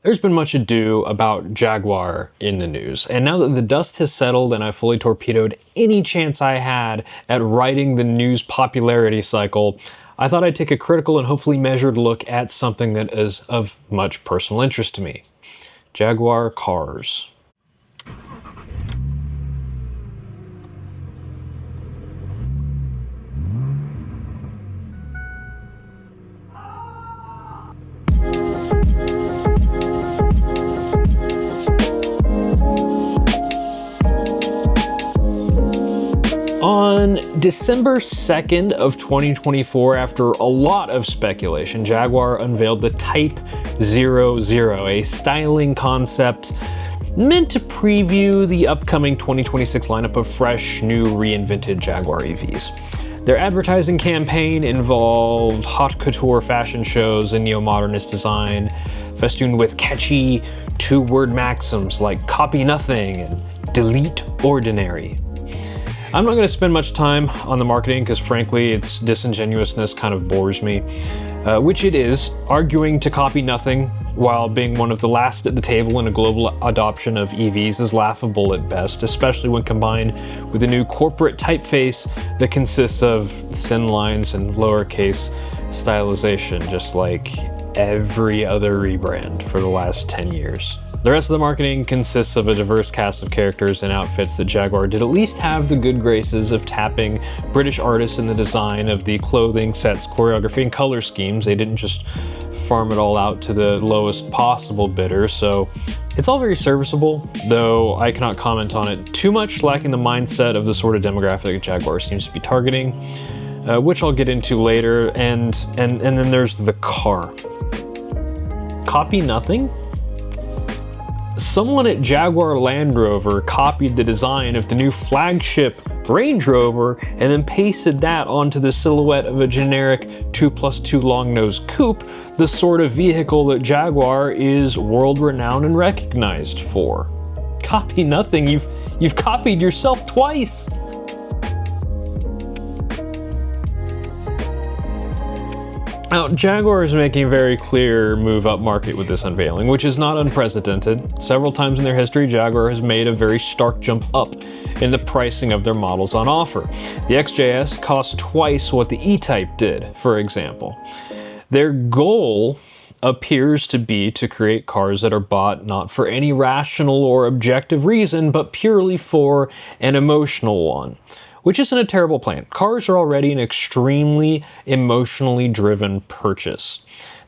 There's been much ado about Jaguar in the news, and now that the dust has settled and I fully torpedoed any chance I had at riding the news popularity cycle, I thought I'd take a critical and hopefully measured look at something that is of much personal interest to me. Jaguar cars. On December 2nd of 2024, after a lot of speculation, Jaguar unveiled the Type 00, a styling concept meant to preview the upcoming 2026 lineup of fresh, new, reinvented Jaguar EVs. Their advertising campaign involved haute couture fashion shows in neo-modernist design, festooned with catchy two-word maxims like "copy nothing" and "delete ordinary." I'm not going to spend much time on the marketing because frankly its disingenuousness kind of bores me, which it is. Arguing to copy nothing while being one of the last at the table in a global adoption of EVs is laughable at best, especially when combined with a new corporate typeface that consists of thin lines and lowercase stylization, just like every other rebrand for the last 10 years. The rest of the marketing consists of a diverse cast of characters and outfits that Jaguar did at least have the good graces of tapping British artists in the design of the clothing, sets, choreography, and color schemes. They didn't just farm it all out to the lowest possible bidder, so it's all very serviceable, though I cannot comment on it too much, lacking the mindset of the sort of demographic Jaguar seems to be targeting, which I'll get into later, and then there's the car. Copy nothing? Someone at Jaguar Land Rover copied the design of the new flagship Range Rover and then pasted that onto the silhouette of a generic 2+2 long-nose coupe, the sort of vehicle that Jaguar is world-renowned and recognized for. Copy nothing, you've copied yourself twice! Now, Jaguar is making a very clear move up market with this unveiling, which is not unprecedented. Several times in their history, Jaguar has made a very stark jump up in the pricing of their models on offer. The XJS cost twice what the E-Type did, for example. Their goal appears to be to create cars that are bought not for any rational or objective reason, but purely for an emotional one. Which isn't a terrible plan. Cars are already an extremely emotionally driven purchase.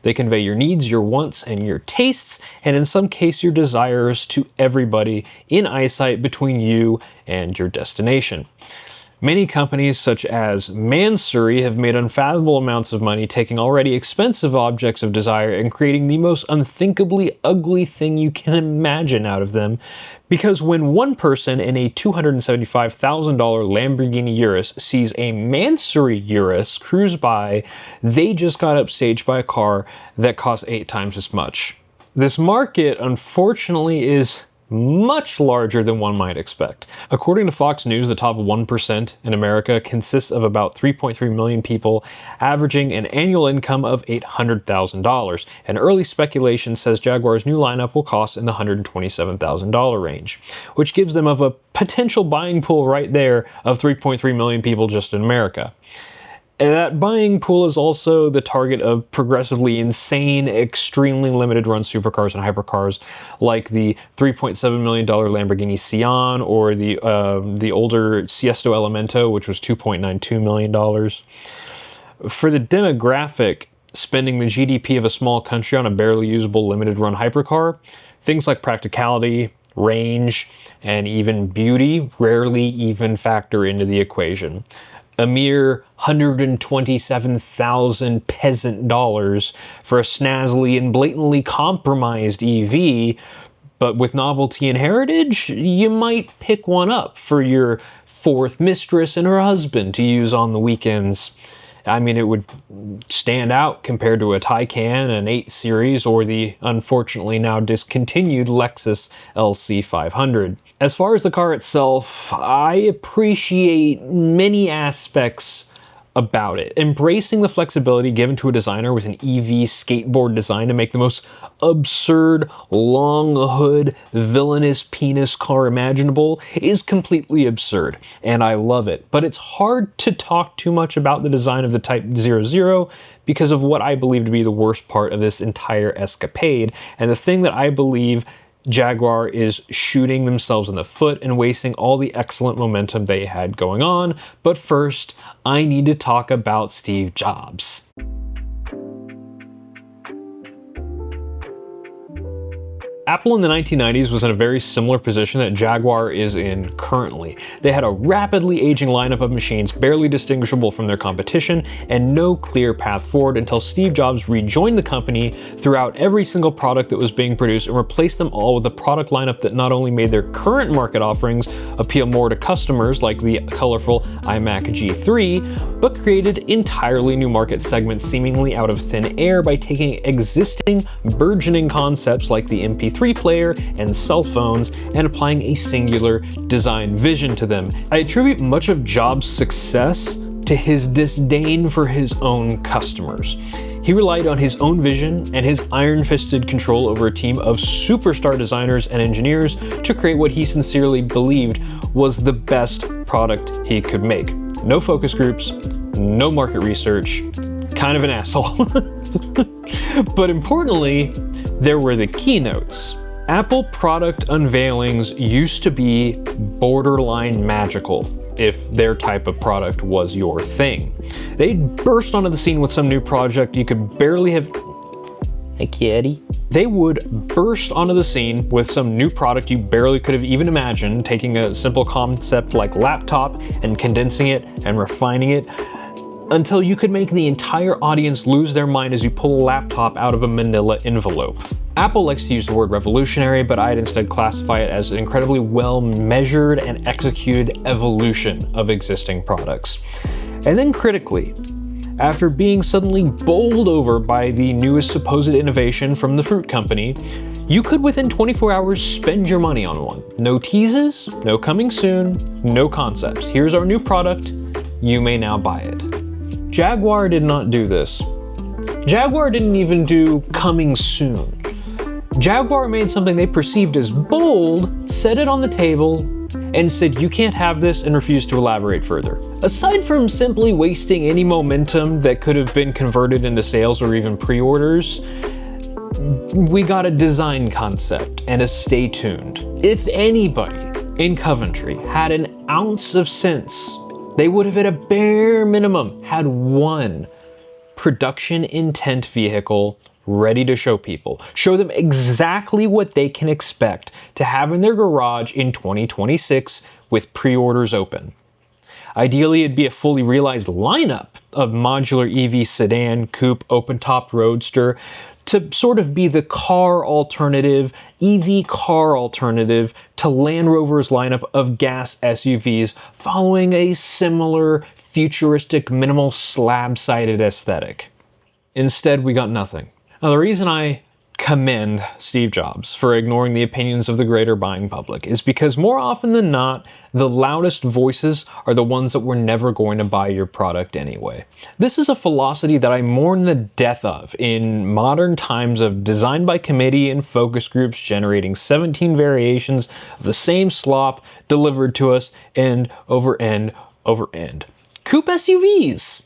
They convey your needs, your wants, and your tastes, and in some case your desires to everybody in eyesight between you and your destination. Many companies such as Mansory have made unfathomable amounts of money taking already expensive objects of desire and creating the most unthinkably ugly thing you can imagine out of them, because when one person in a $275,000 Lamborghini Urus sees a Mansory Urus cruise by, they just got upstaged by a car that costs 8 times as much. This market, unfortunately, is much larger than one might expect. According to Fox News, the top 1% in America consists of about 3.3 million people, averaging an annual income of $800,000. And early speculation says Jaguar's new lineup will cost in the $127,000 range, which gives them of a potential buying pool right there of 3.3 million people just in America. And that buying pool is also the target of progressively insane, extremely limited run supercars and hypercars like the $3.7 million Lamborghini Sian or the older Siesto Elemento, which was $2.92 million. For the demographic spending the GDP of a small country on a barely usable limited run hypercar, things like practicality, range, and even beauty rarely even factor into the equation. A mere 127,000 peasant dollars for a snazzy and blatantly compromised EV, but with novelty and heritage, you might pick one up for your fourth mistress and her husband to use on the weekends. I mean, it would stand out compared to a Taycan, an 8 Series, or the unfortunately now discontinued Lexus LC500. As far as the car itself, I appreciate many aspects about it, embracing the flexibility given to a designer with an EV skateboard design to make the most absurd, long hood, villainous penis car imaginable is completely absurd, and I love it. But it's hard to talk too much about the design of the Type 00 because of what I believe to be the worst part of this entire escapade, and the thing that I believe Jaguar is shooting themselves in the foot and wasting all the excellent momentum they had going on. But first, I need to talk about Steve Jobs. Apple in the 1990s was in a very similar position that Jaguar is in currently. They had a rapidly aging lineup of machines barely distinguishable from their competition and no clear path forward until Steve Jobs rejoined the company, threw out every single product that was being produced, and replaced them all with a product lineup that not only made their current market offerings appeal more to customers like the colorful iMac G3, but created entirely new market segments seemingly out of thin air by taking existing burgeoning concepts like the MP3 player and cell phones and applying a singular design vision to them. I attribute much of Jobs' success to his disdain for his own customers. He relied on his own vision and his iron-fisted control over a team of superstar designers and engineers to create what he sincerely believed was the best product he could make. No focus groups, no market research, kind of an asshole. But importantly, there were the keynotes. Apple product unveilings used to be borderline magical if their type of product was your thing. They'd burst onto the scene with some new project you could barely have... Hey, kitty. They would burst onto the scene with some new product you barely could have even imagined, taking a simple concept like laptop and condensing it and refining it until you could make the entire audience lose their mind as you pull a laptop out of a manila envelope. Apple likes to use the word revolutionary, but I'd instead classify it as an incredibly well-measured and executed evolution of existing products. And then critically, after being suddenly bowled over by the newest supposed innovation from the fruit company, you could within 24 hours spend your money on one. No teases, no coming soon, no concepts. Here's our new product, you may now buy it. Jaguar did not do this. Jaguar didn't even do coming soon. Jaguar made something they perceived as bold, set it on the table, and said you can't have this and refused to elaborate further. Aside from simply wasting any momentum that could have been converted into sales or even pre-orders, we got a design concept and a stay tuned. If anybody in Coventry had an ounce of sense, they would have at a bare minimum had one production intent vehicle ready to show people. Show them exactly what they can expect to have in their garage in 2026 with pre-orders open. Ideally, it'd be a fully realized lineup of modular EV sedan, coupe, open-top roadster to sort of be the car alternative, EV car alternative to Land Rover's lineup of gas SUVs following a similar futuristic minimal slab-sided aesthetic. Instead, we got nothing. Now, the reason I commend Steve Jobs for ignoring the opinions of the greater buying public is because more often than not, the loudest voices are the ones that were never going to buy your product anyway. This is a philosophy that I mourn the death of in modern times of design by committee and focus groups generating 17 variations of the same slop delivered to us end over end over end. Coupe SUVs!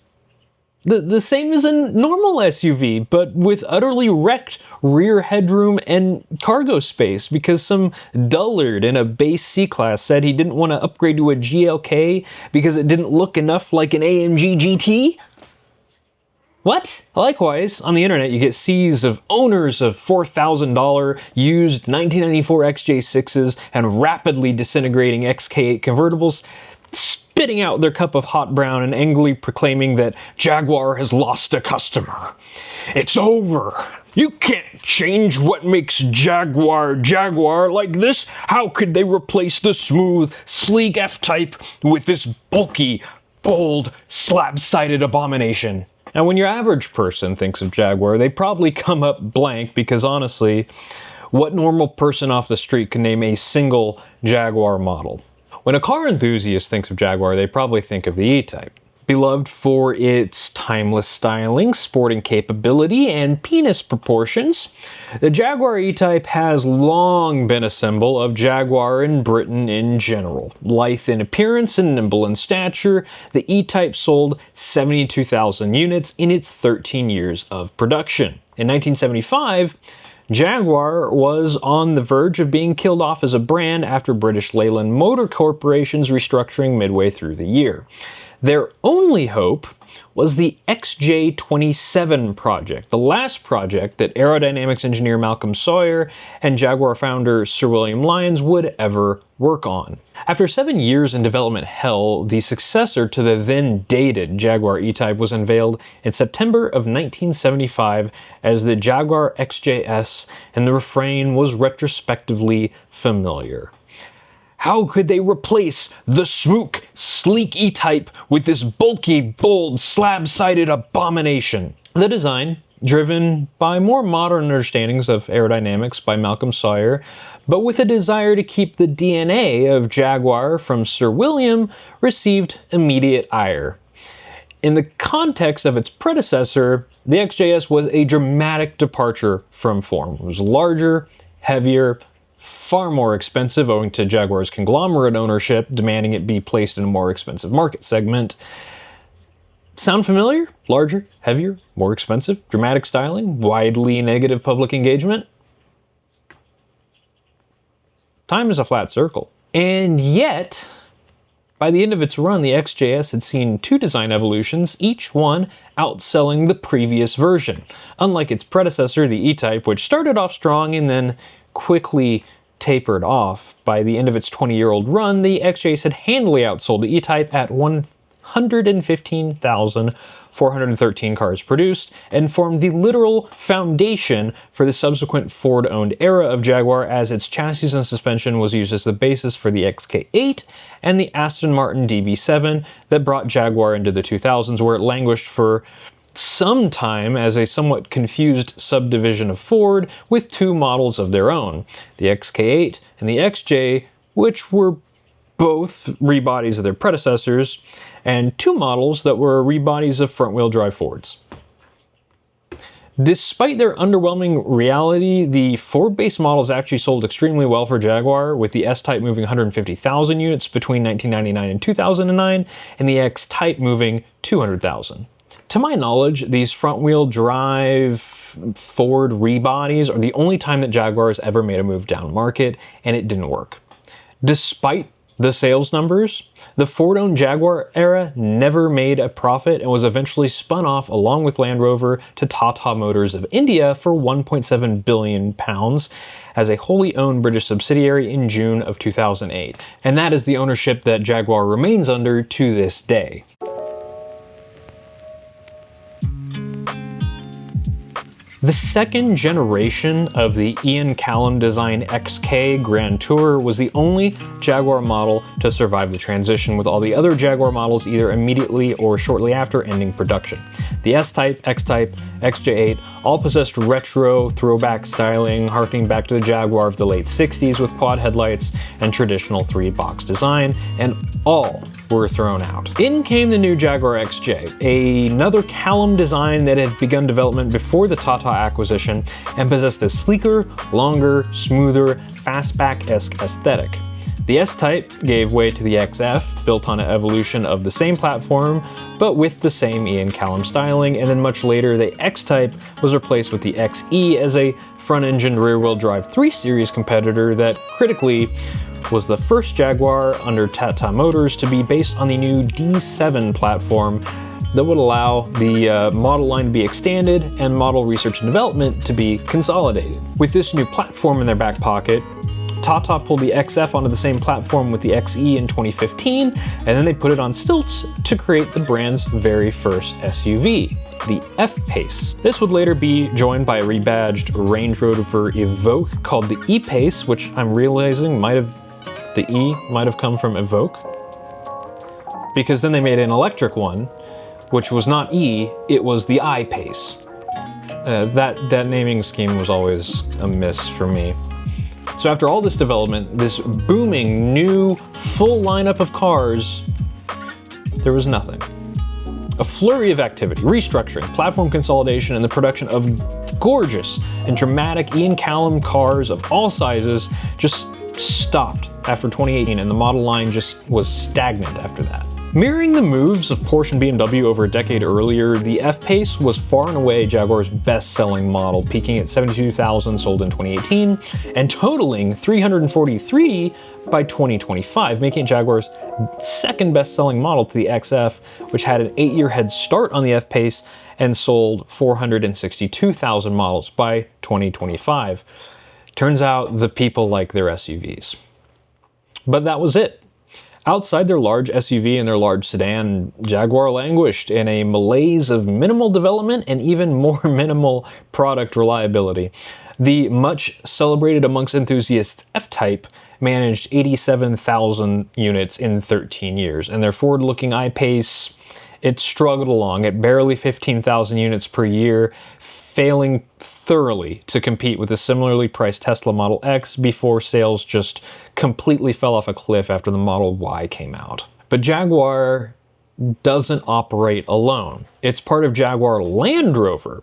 The same as a normal SUV, but with utterly wrecked rear headroom and cargo space because some dullard in a base C-Class said he didn't want to upgrade to a GLK because it didn't look enough like an AMG GT? What? Likewise, on the internet you get seas of owners of $4,000 used 1994 XJ6s and rapidly disintegrating XK8 convertibles spitting out their cup of hot brown and angrily proclaiming that Jaguar has lost a customer. It's over. You can't change what makes Jaguar Jaguar like this. How could they replace the smooth, sleek F-Type with this bulky, bold, slab-sided abomination? And when your average person thinks of Jaguar, they probably come up blank because honestly, what normal person off the street can name a single Jaguar model? When a car enthusiast thinks of Jaguar, they probably think of the E-Type. Beloved for its timeless styling, sporting capability, and penis proportions, the Jaguar E-Type has long been a symbol of Jaguar in Britain in general. Lithe in appearance and nimble in stature, the E-Type sold 72,000 units in its 13 years of production. In 1975, Jaguar was on the verge of being killed off as a brand after British Leyland Motor Corporation's restructuring midway through the year. Their only hope was the XJ27 project, the last project that aerodynamics engineer Malcolm Sawyer and Jaguar founder Sir William Lyons would ever work on. After 7 years in development hell, the successor to the then dated Jaguar E-Type was unveiled in September of 1975 as the Jaguar XJS, and the refrain was retrospectively familiar. How could they replace the smook, sleek E-Type with this bulky, bold, slab-sided abomination? The design, driven by more modern understandings of aerodynamics by Malcolm Sawyer, but with a desire to keep the DNA of Jaguar from Sir William, received immediate ire. In the context of its predecessor, the XJS was a dramatic departure from form. It was larger, heavier, far more expensive owing to Jaguar's conglomerate ownership, demanding it be placed in a more expensive market segment. Sound familiar? Larger, heavier, more expensive, dramatic styling, widely negative public engagement? Time is a flat circle. And yet, by the end of its run, the XJS had seen 2 design evolutions, each one outselling the previous version. Unlike its predecessor, the E-Type, which started off strong and then quickly tapered off. By the end of its 20-year-old run, the XJS had handily outsold the E-Type at 115,413 cars produced, and formed the literal foundation for the subsequent Ford-owned era of Jaguar, as its chassis and suspension was used as the basis for the XK8 and the Aston Martin DB7 that brought Jaguar into the 2000s, where it languished for some time as a somewhat confused subdivision of Ford with 2 models of their own, the XK8 and the XJ, which were both rebodies of their predecessors, and 2 models that were rebodies of front-wheel drive Fords. Despite their underwhelming reality, the Ford-based models actually sold extremely well for Jaguar, with the S-Type moving 150,000 units between 1999 and 2009, and the X-Type moving 200,000. To my knowledge, these front-wheel drive Ford rebodies are the only time that Jaguar has ever made a move down market, and it didn't work. Despite the sales numbers, the Ford-owned Jaguar era never made a profit and was eventually spun off along with Land Rover to Tata Motors of India for £1.7 billion as a wholly owned British subsidiary in June of 2008. And that is the ownership that Jaguar remains under to this day. The second generation of the Ian Callum design XK Grand Tour was the only Jaguar model to survive the transition, with all the other Jaguar models either immediately or shortly after ending production. The S-Type, X-Type, XJ8 all possessed retro throwback styling, harkening back to the Jaguar of the late 60s with quad headlights and traditional 3-box design, and all were thrown out. In came the new Jaguar XJ, another Callum design that had begun development before the Tata acquisition and possessed a sleeker, longer, smoother, fastback-esque aesthetic. The S-Type gave way to the XF, built on an evolution of the same platform, but with the same Ian Callum styling, and then much later the X-Type was replaced with the XE as a front-engined rear-wheel drive 3 Series competitor that, critically, was the first Jaguar under Tata Motors to be based on the new D7 platform that would allow the model line to be extended and model research and development to be consolidated. With this new platform in their back pocket, Tata pulled the XF onto the same platform with the XE in 2015, and then they put it on stilts to create the brand's very first SUV, the F-Pace. This would later be joined by a rebadged Range Rover Evoque called the E-Pace, which I'm realizing the E might have come from Evoque, because then they made an electric one, which was not E, it was the I-Pace. That naming scheme was always a miss for me. So after all this development, this booming new full lineup of cars, there was nothing. A flurry of activity, restructuring, platform consolidation, and the production of gorgeous and dramatic Ian Callum cars of all sizes just stopped after 2018, and the model line just was stagnant after that. Mirroring the moves of Porsche and BMW over a decade earlier, the F-Pace was far and away Jaguar's best-selling model, peaking at 72,000 sold in 2018 and totaling 343 by 2025, making it Jaguar's second best-selling model to the XF, which had an 8-year head start on the F-Pace and sold 462,000 models by 2025. Turns out the people like their SUVs. But that was it. Outside their large SUV and their large sedan, Jaguar languished in a malaise of minimal development and even more minimal product reliability. The much celebrated amongst enthusiasts F-Type managed 87,000 units in 13 years, and their forward-looking I-Pace, it struggled along at barely 15,000 units per year, failing thoroughly to compete with the similarly priced Tesla Model X before sales just completely fell off a cliff after the Model Y came out. But Jaguar doesn't operate alone. It's part of Jaguar Land Rover,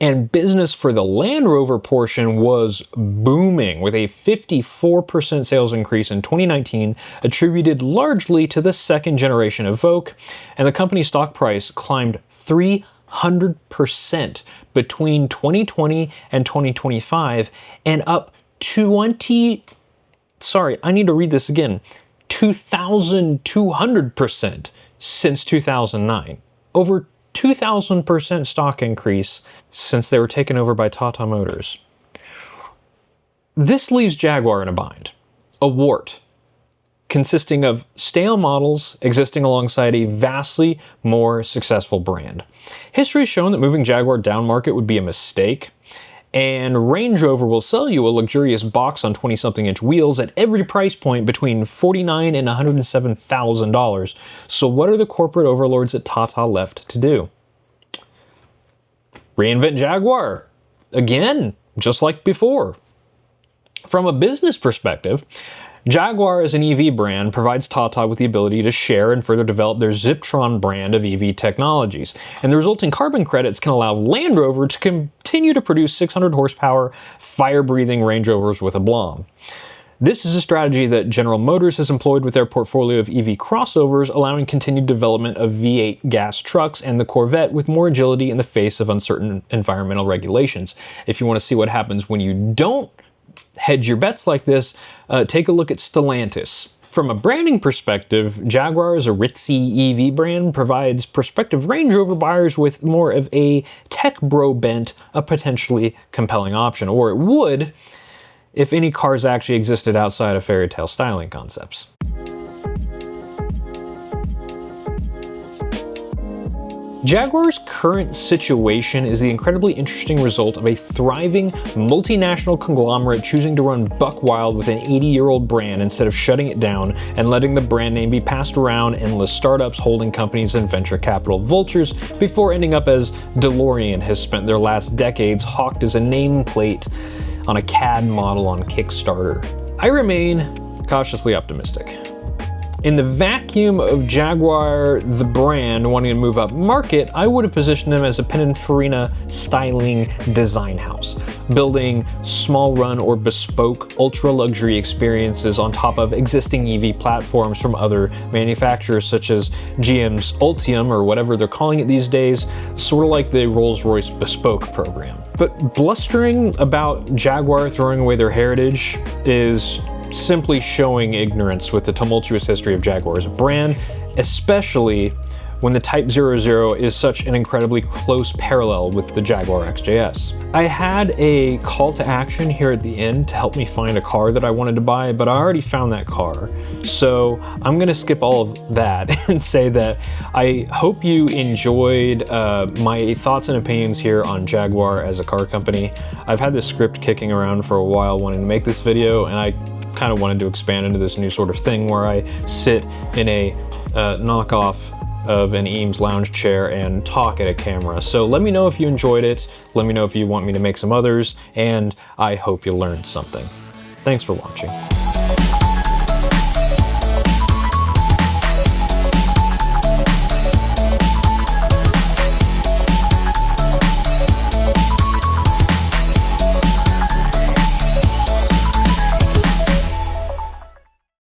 and business for the Land Rover portion was booming, with a 54% sales increase in 2019, attributed largely to the second generation Evoque, and the company's stock price climbed 300% between 2020 and 2025, and up 2,200% since 2009. Over 2,000% stock increase since they were taken over by Tata Motors. This leaves Jaguar in a bind, a wart, consisting of stale models existing alongside a vastly more successful brand. History has shown that moving Jaguar down market would be a mistake, and Range Rover will sell you a luxurious box on 20-something inch wheels at every price point between $49,000 and $107,000. So what are the corporate overlords at Tata left to do? Reinvent Jaguar. Again, just like before. From a business perspective, Jaguar as an EV brand provides Tata with the ability to share and further develop their Ziptron brand of EV technologies, and the resulting carbon credits can allow Land Rover to continue to produce 600 horsepower, fire-breathing Range Rovers with aplomb. This is a strategy that General Motors has employed with their portfolio of EV crossovers, allowing continued development of V8 gas trucks and the Corvette with more agility in the face of uncertain environmental regulations. If you want to see what happens when you don't hedge your bets like this, take a look at Stellantis. From a branding perspective, Jaguar as a ritzy EV brand provides prospective Range Rover buyers with more of a tech bro bent, a potentially compelling option, or it would if any cars actually existed outside of fairy tale styling concepts. Jaguar's current situation is the incredibly interesting result of a thriving multinational conglomerate choosing to run buck wild with an 80-year-old brand instead of shutting it down and letting the brand name be passed around endless startups, holding companies, and venture capital vultures before ending up as DeLorean has spent their last decades hawked as a nameplate on a CAD model on Kickstarter. I remain cautiously optimistic. In the vacuum of Jaguar, the brand, wanting to move up market, I would have positioned them as a Pininfarina styling design house, building small run or bespoke ultra luxury experiences on top of existing EV platforms from other manufacturers such as GM's Ultium or whatever they're calling it these days, sort of like the Rolls-Royce Bespoke program. But blustering about Jaguar throwing away their heritage is simply showing ignorance with the tumultuous history of Jaguar as a brand, especially when the Type 00 is such an incredibly close parallel with the Jaguar XJS. I had a call to action here at the end to help me find a car that I wanted to buy, but I already found that car. So I'm gonna skip all of that and say that I hope you enjoyed my thoughts and opinions here on Jaguar as a car company. I've had this script kicking around for a while wanting to make this video, and I kind of wanted to expand into this new sort of thing where I sit in a knockoff of an Eames lounge chair and talk at a camera. So let me know if you enjoyed it, let me know if you want me to make some others, and I hope you learned something. Thanks for watching.